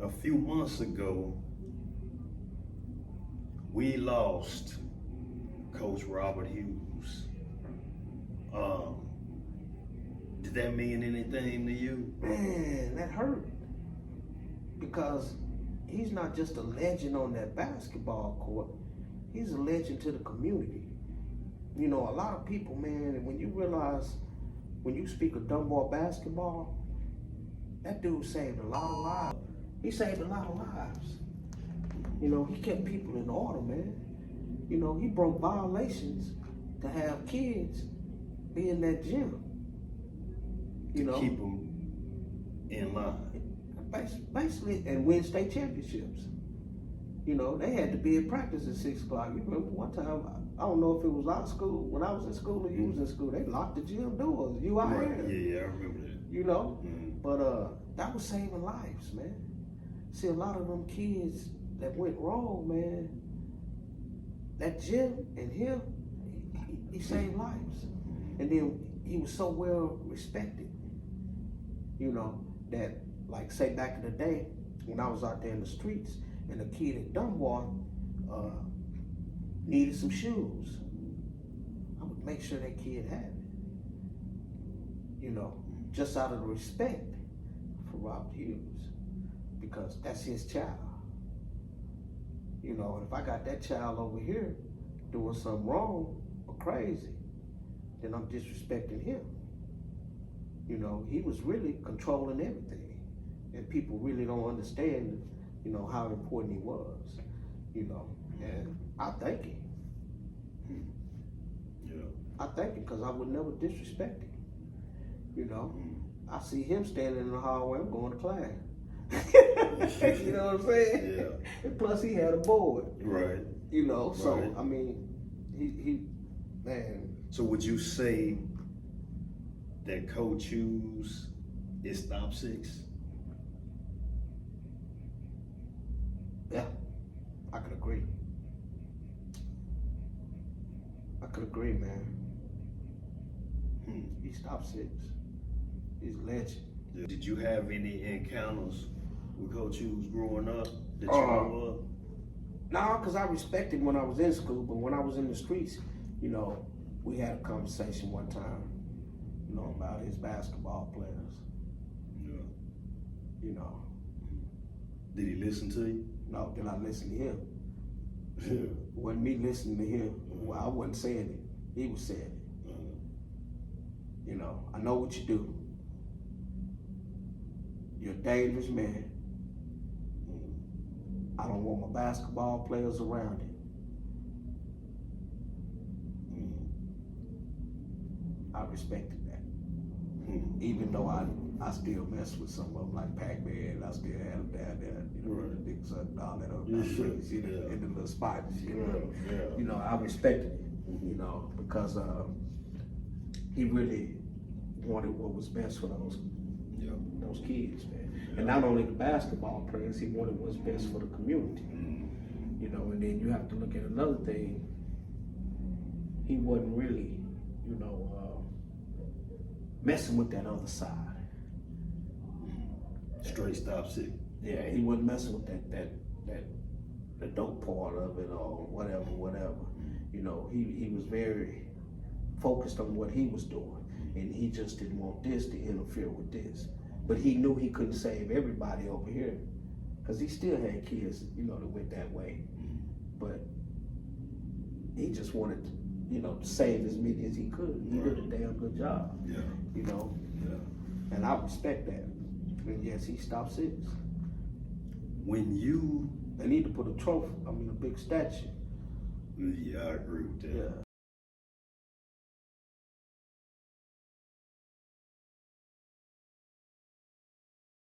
a few months ago, we lost Coach Robert Hughes. Did that mean anything to you? Man, that hurt. Because he's not just a legend on that basketball court, he's a legend to the community. You know, a lot of people, man, when you realize, when you speak of Dunbar basketball, that dude saved a lot of lives. He saved a lot of lives. You know, he kept people in order, man. You know, he broke violations to have kids be in that gym. You know, Keep them in line. Basically, and win state championships. You know, they had to be in practice at 6 o'clock. You remember one time, I don't know if it was our school, when I was in school or you was in school, they locked the gym doors. You out Right. here. Yeah, I remember that. You know? Mm-hmm. But that was saving lives, man. See, a lot of them kids that went wrong, man, that gym and him, he saved lives. And then he was so well respected, you know, that, like, say back in the day, when I was out there in the streets and a kid at Dunbar needed some shoes, I would make sure that kid had it. You know, just out of the respect for Robert Hughes, because that's his child. You know, and if I got that child over here doing something wrong or crazy, then I'm disrespecting him. You know, he was really controlling everything. And people really don't understand, you know, how important he was. You know, and I thank him. Yeah. I thank him because I would never disrespect him. You know, I see him standing in the hallway, I'm going to class. You know what I'm saying? Yeah. And plus he had a board. Right. You know, so Right. I mean, he man. So would you say that Coach Hughes is top 6? Yeah, I could agree. I could agree, man. He's top 6. He's a legend. Yeah. Did you have any encounters with Coach Hughes growing up that you know of? Nah, because I respected him when I was in school, but when I was in the streets, you know, we had a conversation one time, you know, about his basketball players. Yeah. You know, Did he listen to you? no, did I listen to him? Yeah. It wasn't me listening to him. Well, I wasn't saying it. He was saying it. You know, I know what you do. You're a dangerous man. I don't want my basketball players around it. I respected that. Even though I still mess with some of them, like Pac-Man, I still had them down there, you know, the big son, all that other things, you know, in the little spots, you know. Yeah. You know, I respected it, you know, because he really wanted what was best for those kids, man. And not only the basketball players, he wanted what's best for the community. You know, and then you have to look at another thing. He wasn't really, you know, messing with that other side. Straight top 6. Yeah, he wasn't messing with the dope part of it or whatever. You know, he was very focused on what he was doing, and he just didn't want this to interfere with this. But he knew he couldn't save everybody over here, because he still had kids, you know, that went that way. But he just wanted to, you know, to save as many as he could. He did a damn good job. Yeah. You know? Yeah. And I respect that. And yes, he stopped 6. When you... They need to put a trophy, a big statue. Yeah, I agree with that. Yeah.